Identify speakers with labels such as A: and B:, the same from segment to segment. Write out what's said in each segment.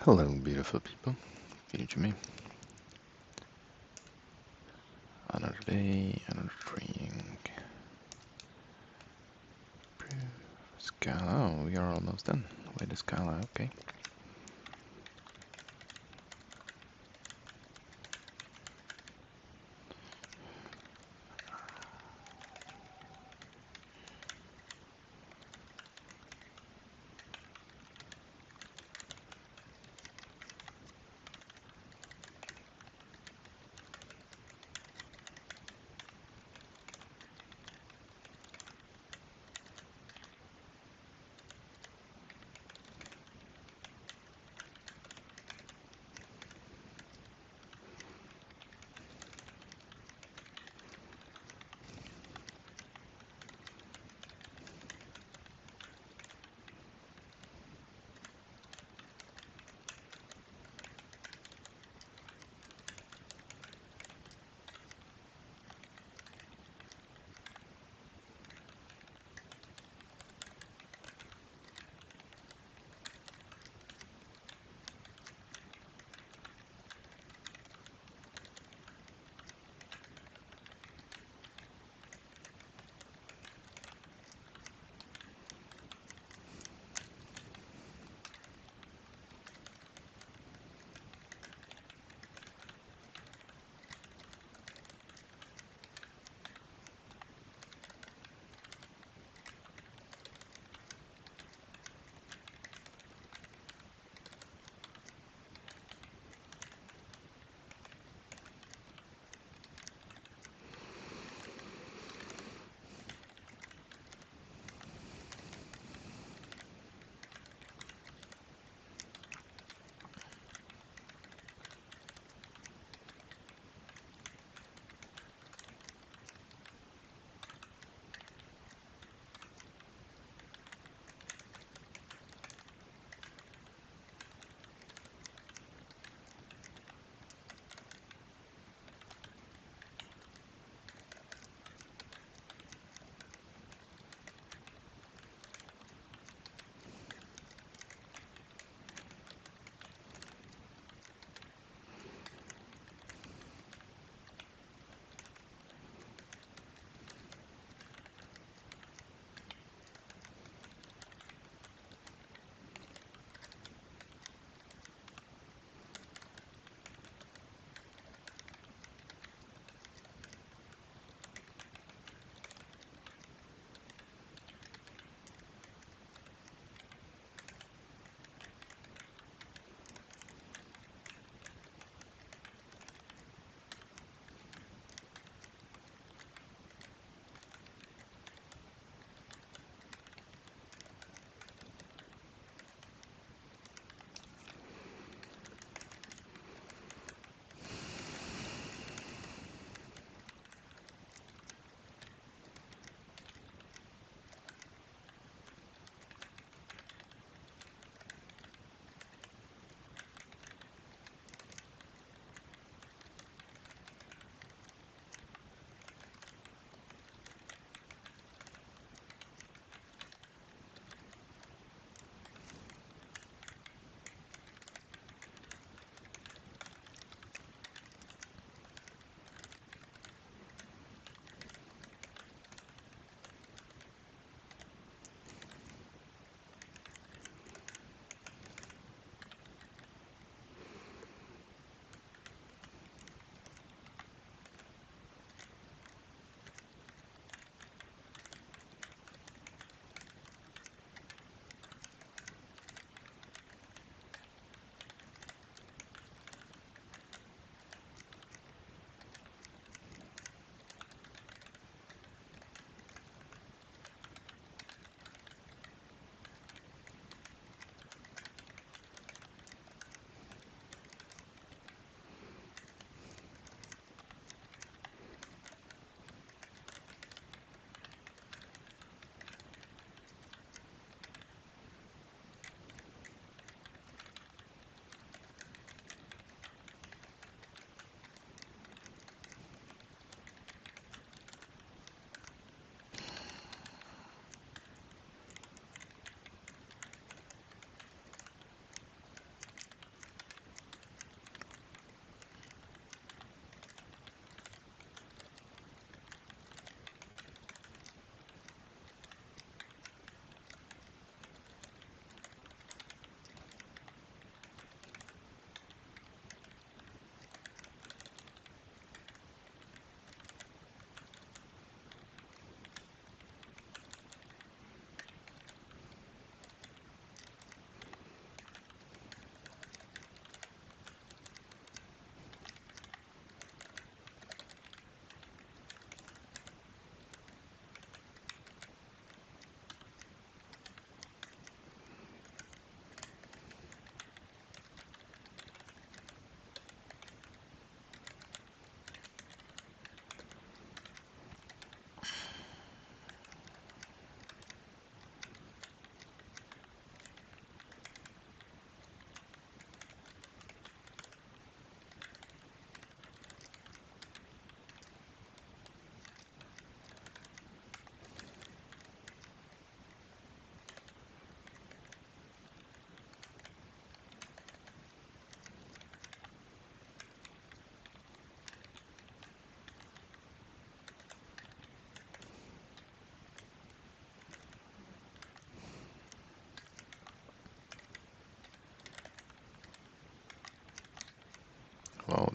A: Hello, beautiful people. Future me. Another day, another training. Scala. Oh, we are almost done with the Scala. Okay.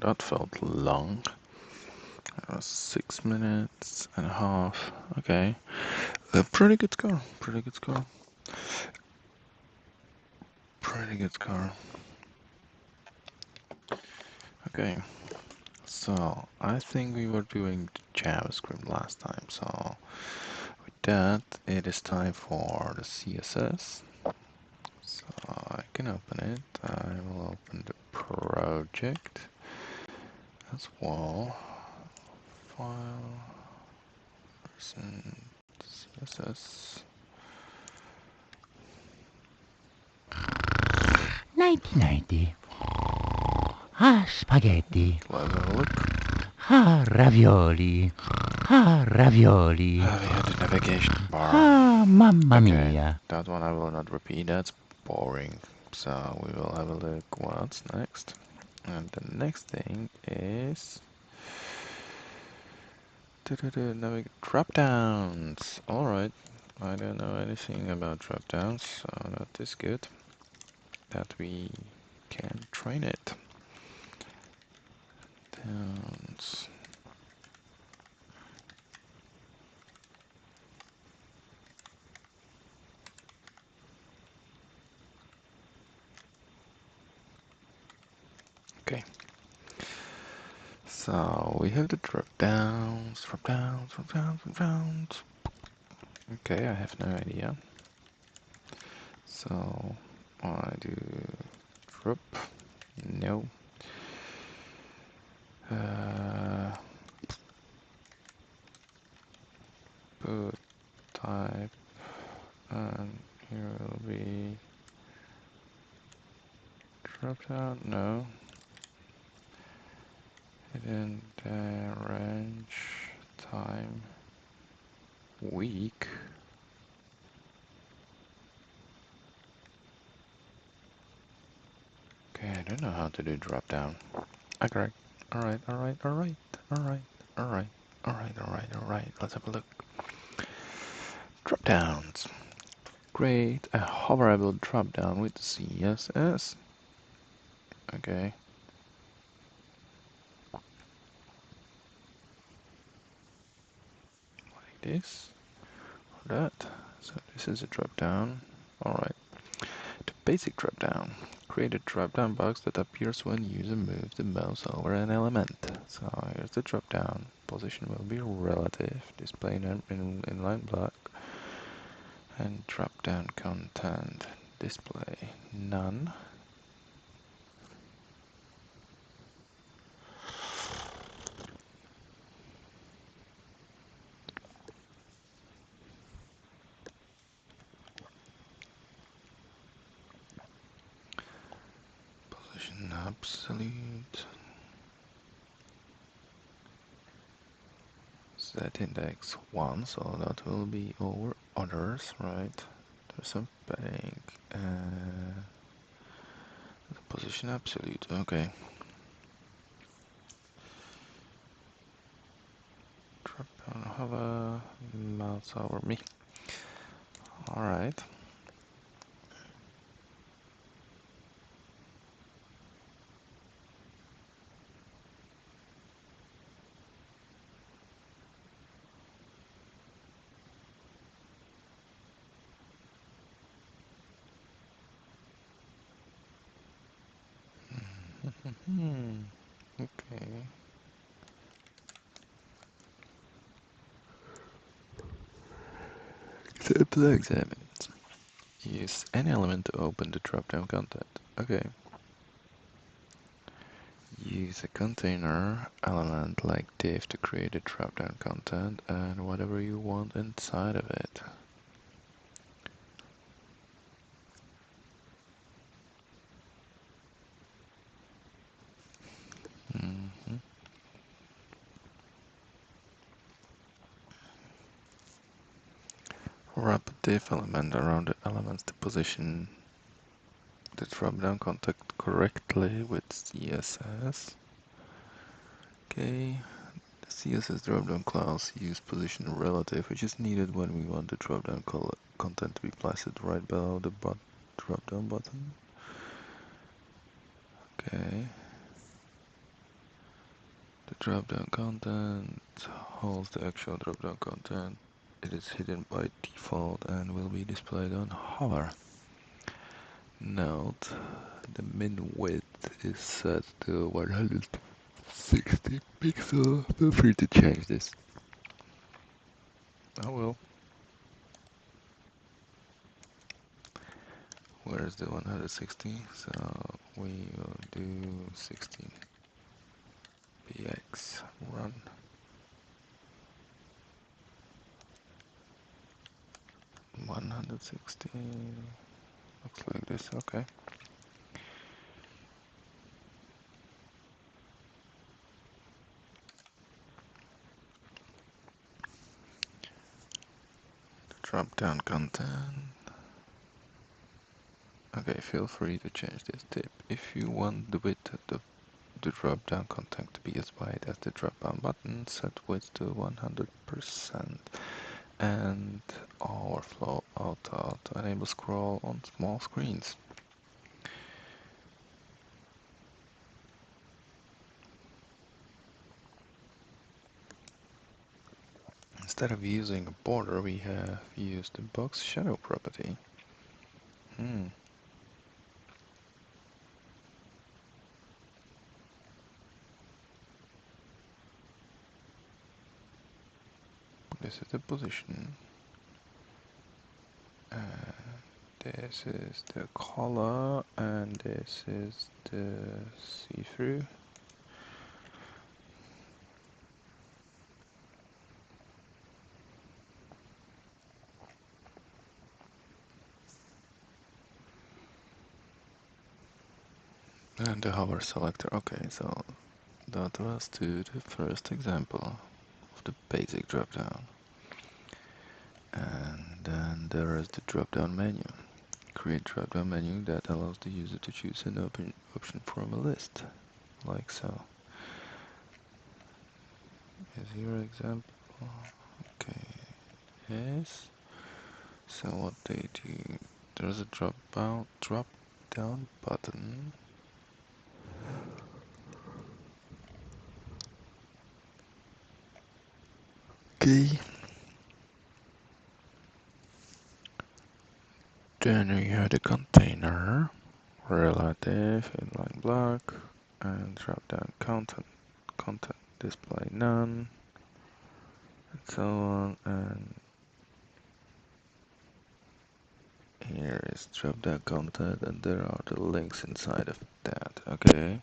A: that felt long. 6 minutes and a half. Okay. A pretty good score. Pretty good score. Pretty good score. Okay. So, I think we were doing JavaScript last time. So, with that, it is time for the CSS. So, I can open it. I will open the project as well. File, recent CSS.
B: 1990. Ah, spaghetti.
A: Let's have a look.
B: Ah, ravioli. Ah, ravioli.
A: We have the navigation bar.
B: Ah, mamma
A: Okay,
B: mia.
A: that one I will not repeat. That's boring. So we will have a look what's next. And the next thing is drop downs. Alright. I don't know anything about drop downs, so that is good. That we can train it. Downs. Okay. So we have the drop downs, drop downs, drop downs, drop downs. Okay, I have no idea. So I do drop, no. Put type, and here will be drop down, no. Hidden range, time, week. Okay, I don't know how to do drop down. Okay, alright, alright, alright, alright, alright, alright, alright, alright, let's have a look. Drop downs. Create a hoverable drop down with CSS. Okay. Like this. Or that. So this is a drop down. Alright. The basic drop down. Create a drop down box that appears when user moves the mouse over an element. So here's the drop down. Position will be relative. Display in inline block. And drop down content. Display none. Position absolute. Set index 1, so that will be over others, right? There's some padding. Position absolute, okay. Drop down hover, mouse over me. Alright. Okay. Sample examines. Use any element to open the drop-down content. Okay. Use a container element like div to create a drop-down content and whatever you want inside of it. Wrap a div element around the elements to position the drop-down content correctly with CSS. Okay, the CSS dropdown class use position relative, which is needed when we want the dropdown content to be placed right below the dropdown button. Okay. The drop-down content holds the actual drop-down content. It is hidden by default and will be displayed on hover. Note, the min width is set to 160 pixels. Feel free to change this. I will. Where's the 160? So we will do 16 px run. 160 looks like this. Okay. Drop down content. Okay, feel free to change this tip. If you want the width of the drop down content to be as wide as the drop down button, set width to 100% and overflow auto to enable scroll on small screens. Instead of using a border, we have used the box shadow property. This is the position. This is the color, and this is the see-through. And the hover selector. Okay, so that was to the first example of the basic dropdown. And then there is the dropdown menu. Create dropdown menu that allows the user to choose an option from a list, like so. Is your example? Okay, yes. So what they do? There's a drop down button. Okay. Then we have the container, relative, inline block, and drop down content display none, and so on. And here is drop down content, and there are the links inside of that. Okay.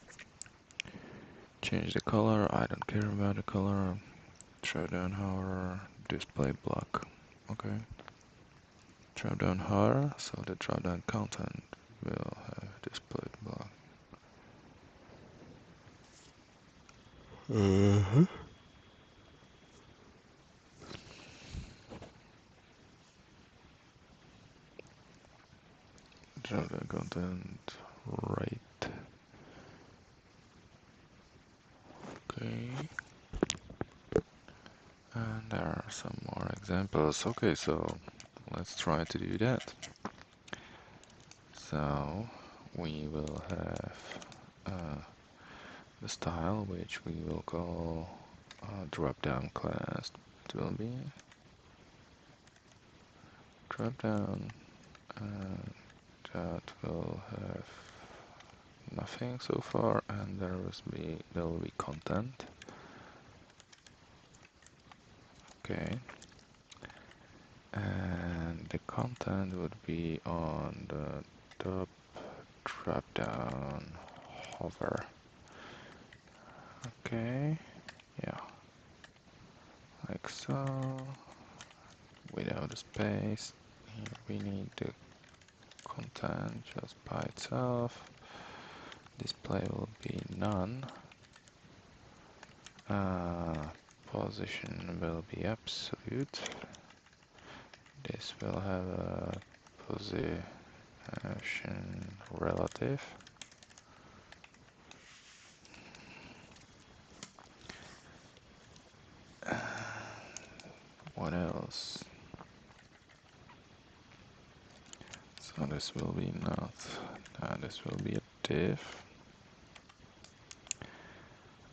A: Change the color. I don't care about the color. Drop down hover, display block. Okay. Drop down hover, so the drop down content will have display block. Drop down content right. Okay. And there are some more examples. Okay, so let's try to do that. So we will have the style, which we will call drop-down class. It will be drop-down, and that will have nothing so far, and there will be content. Okay. And the content would be on the top drop down hover. Okay, yeah, like so, without a space. Here we need the content just by itself. Display will be none. Position will be absolute. This will have a position relative. What else? So this will be not, this will be a div.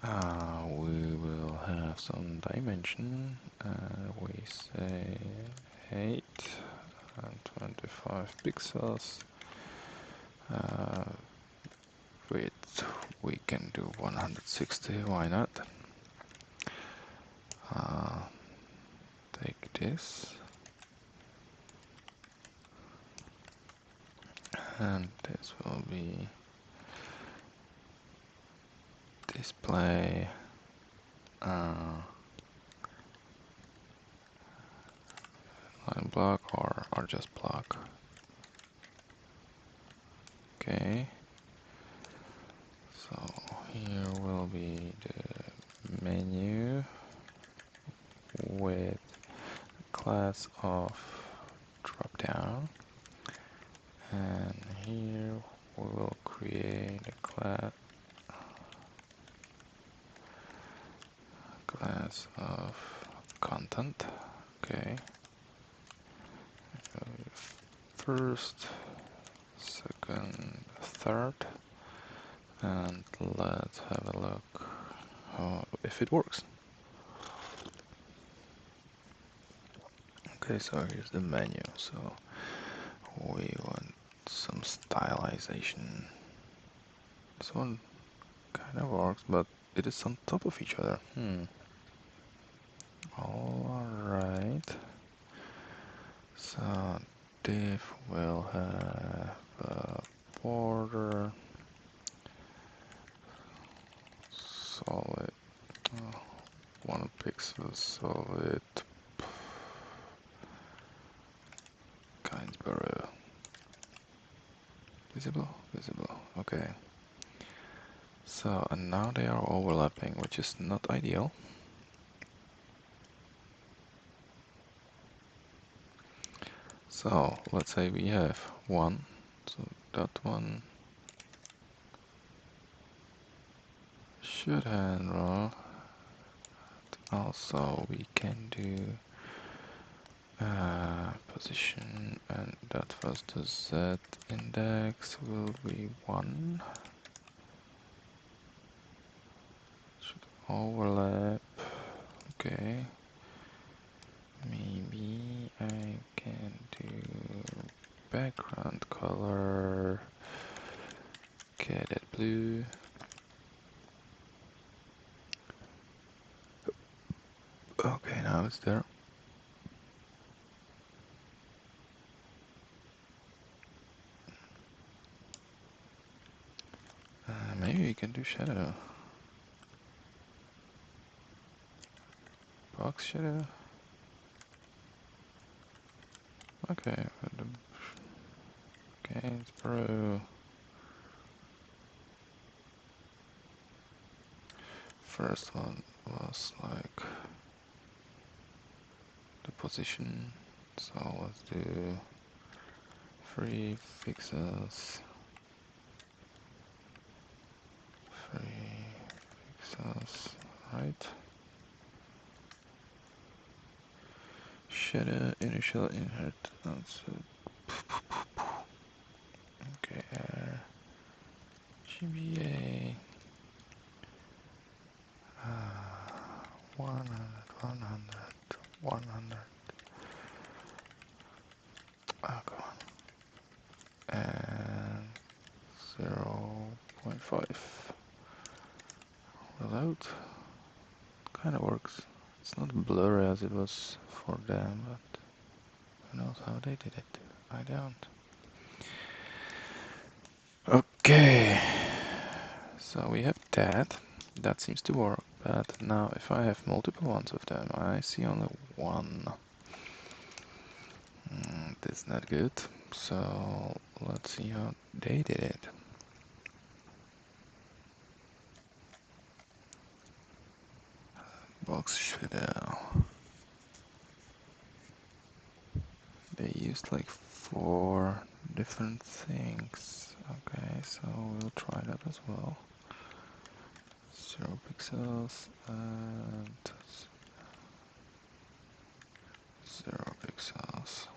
A: We will have some dimension, and we say 8 and 25 pixels. Width we can do 160, why not? Take this, and this will be display line block or just block. Okay, so here will be the menu with class of dropdown, and here we will create a class of content. Okay, first, second, third, and let's have a look if it works. Okay, so here's the menu. So we want some stylization. This one kind of works, but it is on top of each other. Alright. So div will have a border, solid, 1 pixel solid, Gainsborough. Visible, visible, okay. So, and now they are overlapping, which is not ideal. So, let's say we have one, so that one should handle. Also, we can do position, and that was the Z index will be 1. Should overlap. Okay. Maybe I can do background color, get it blue. Okay, now it's there. Maybe we can do shadow. Box shadow. Okay, okay, it's pro. First one was like the position, so let's do 3 pixels. 3 pixels, right? Shadow initial inheritance. Okay, GBA 100, 100, 100. Oh, come on. And 0.5. Reload. Kind of works. It's not blurry as it was for them, but who knows how they did it. I don't. Okay. So we have that. That seems to work. But now if I have multiple ones of them, I see only one. That's not good. So let's see how they did it. Box shadow. They used like 4 different things. Okay, so we'll try that as well. 0 pixels and 0 pixels.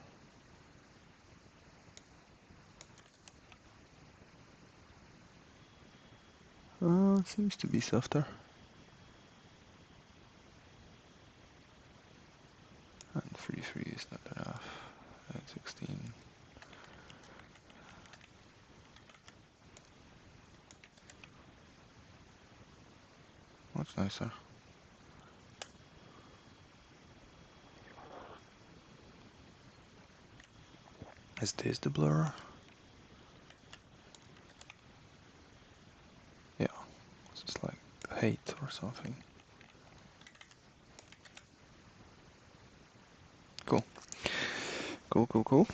A: Seems to be softer. Much nicer. Is this the blur? Yeah, it's like hate or something. Cool. Cool, cool, cool.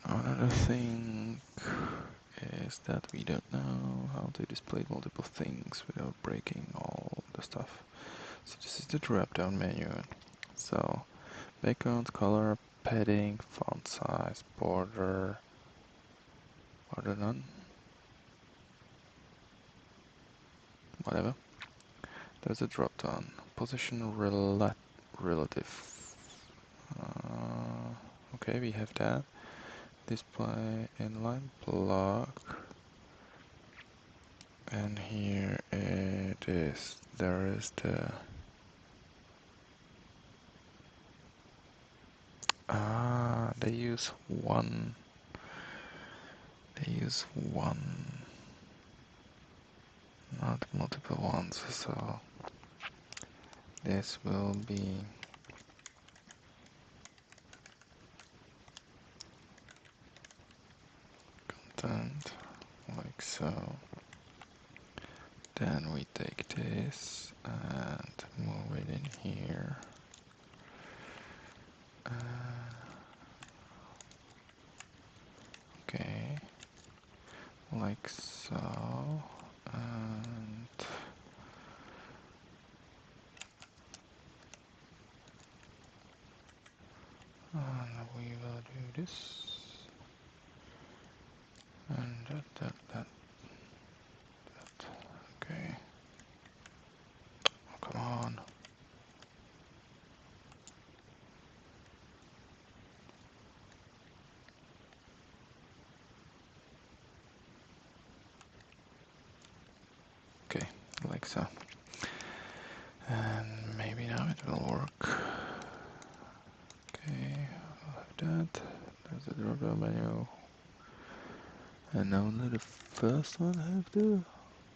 A: Another thing is that we don't know how to display multiple things without breaking all the stuff. So this is the drop-down menu. So background color, padding, font size, border none, whatever. There's a drop-down position relative. Okay, we have that. Display inline block. And here it is. There is the they use one. They use one, not multiple ones. So this will be content like so. Then we take this and move it in here. Okay, like so, and we will do this, and that. Okay, oh, come on. Okay, like so. And maybe now it will work. Okay, I'll have that. There's the drop-down menu. And only the first one have the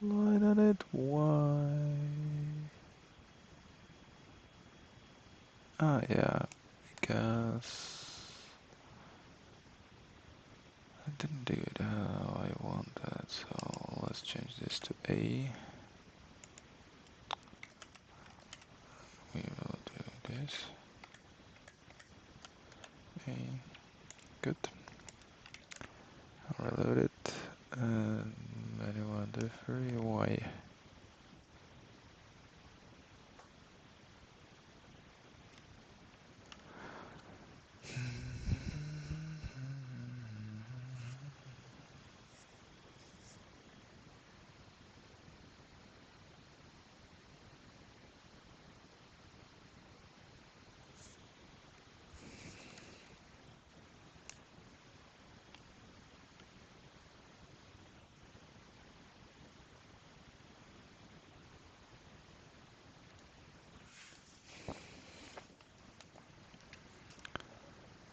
A: line on it. Why? Yeah, because I didn't do it how I wanted. So let's change this to A. We will do this. A. Good. I'll reload it. And menu under 3. Why?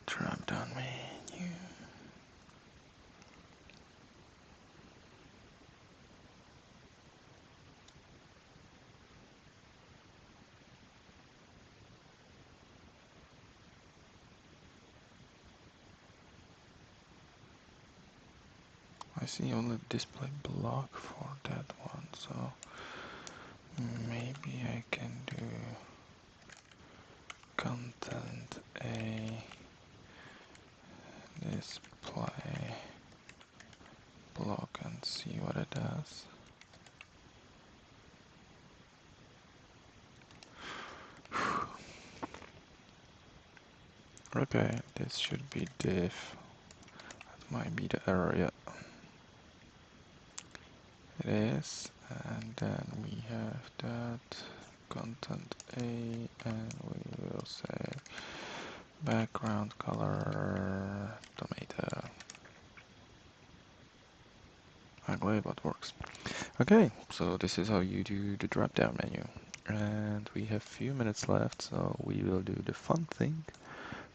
A: Drop down menu. I see only display block for that one, so maybe I can do content A display block and see what it does. Okay, this should be div. That might be the error, yeah. It is, and then we have that content A, and we will say background color tomato. Ugly, but works. Okay, so this is how you do the drop down menu. And we have few minutes left, so we will do the fun thing,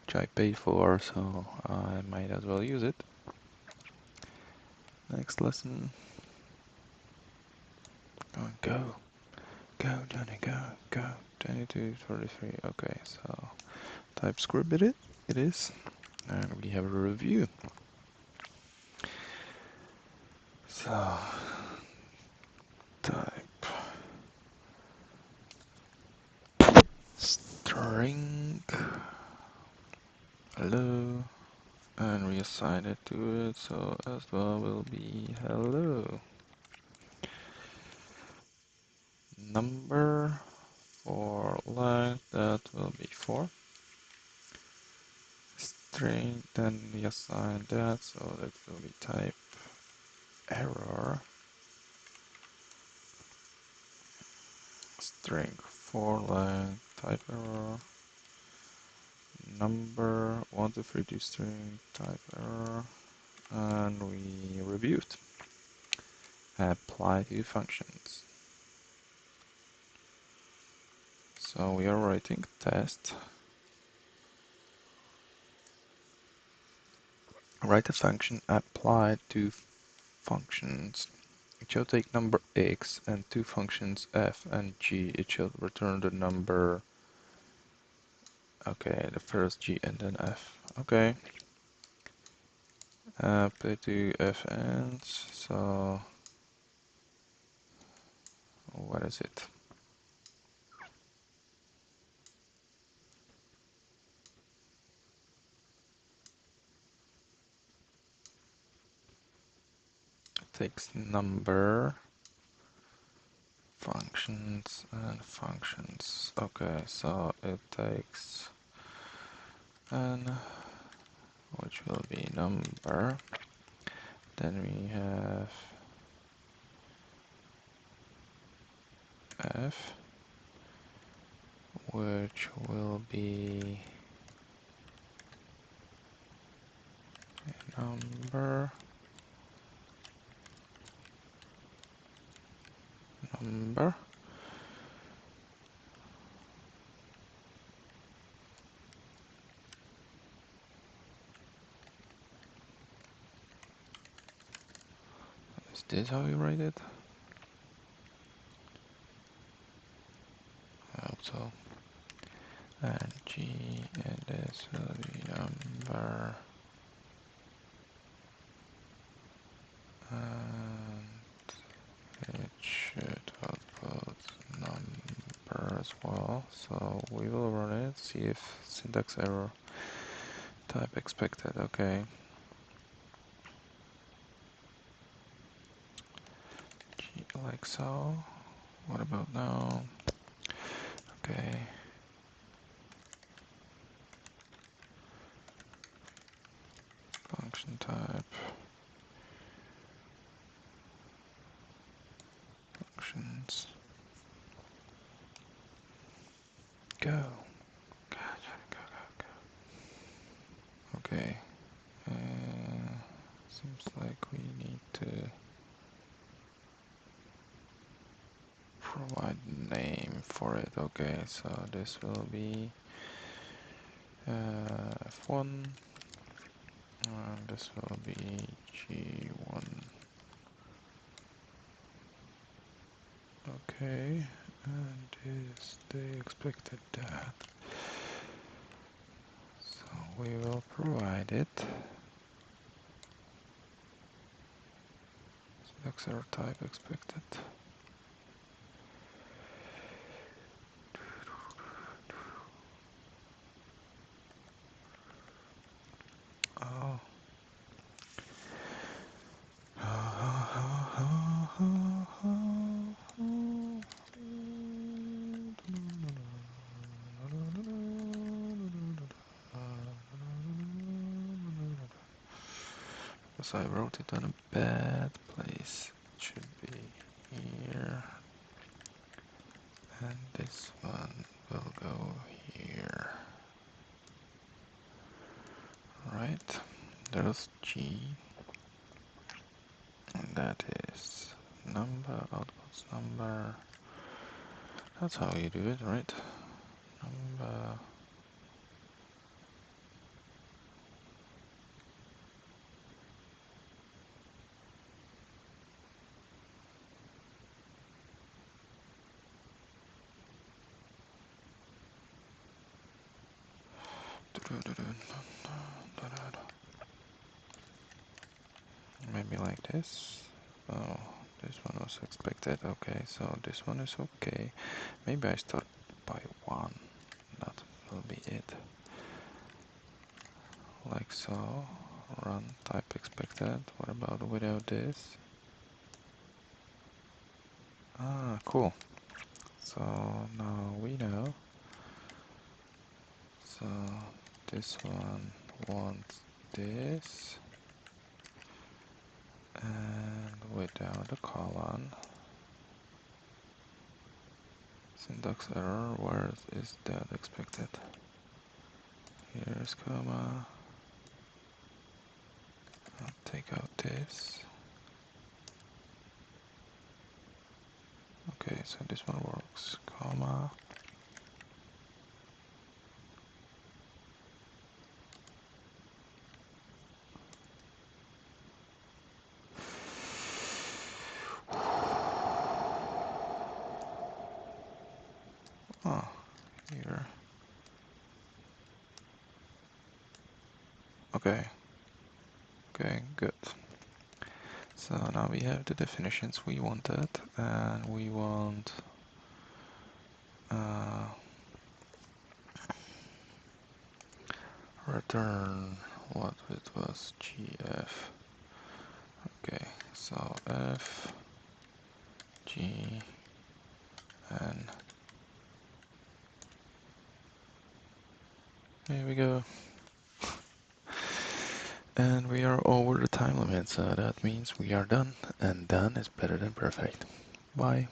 A: which I paid for, so I might as well use it. Next lesson. Go. Go, Johnny, go, go. 22:43. Okay, so TypeScript it is. And we have a review. So type string hello and reassign it to it, so as well will be hello. Number for length, that will be 4. String, then we assign that, so that will be type error. String for length, type error. Number 1 to 3 to string, type error. And we reviewed. Apply to functions. So we are writing test. Write a function apply to functions. It shall take number x and two functions f and g. It shall return the number. Okay, the first g and then f. Okay. Apply to f ends. So what is it? It takes number, functions and functions. Okay, so it takes n, which will be number. Then we have f, which will be a number, number. Is this how you write it? I hope so. And g, and this will be number. And it should output number as well. So we will run it, see if syntax error type expected. Okay. G like so. What about now? Okay. Function type. Functions. Go. Go, go, go, go. Okay. Seems like we need to provide name for it. Okay, so this will be F1, and this will be G1. Okay, and this they expected that. So we will provide it. Syntax error type expected. Oh. Because I wrote it on a bad place. It should be here. And this one will go here. Right. There's G. And that is number, outputs number. That's how you do it, right? Number. Maybe like this. Oh, this one was expected. Okay, so this one is okay. Maybe I start by 1. That will be it. Like so. Run type expected. What about without this? Ah, cool. So now we know. So this one wants this. And without a colon. Syntax error, where is that expected? Here's comma. I'll take out this. Okay, so this one works. Comma. Oh, here. Okay. Okay, good. So now we have the definitions we wanted, and we want return what it was, gf. Okay, so f, g, and here we go. And we are over the time limit, so that means we are done, and done is better than perfect. Bye.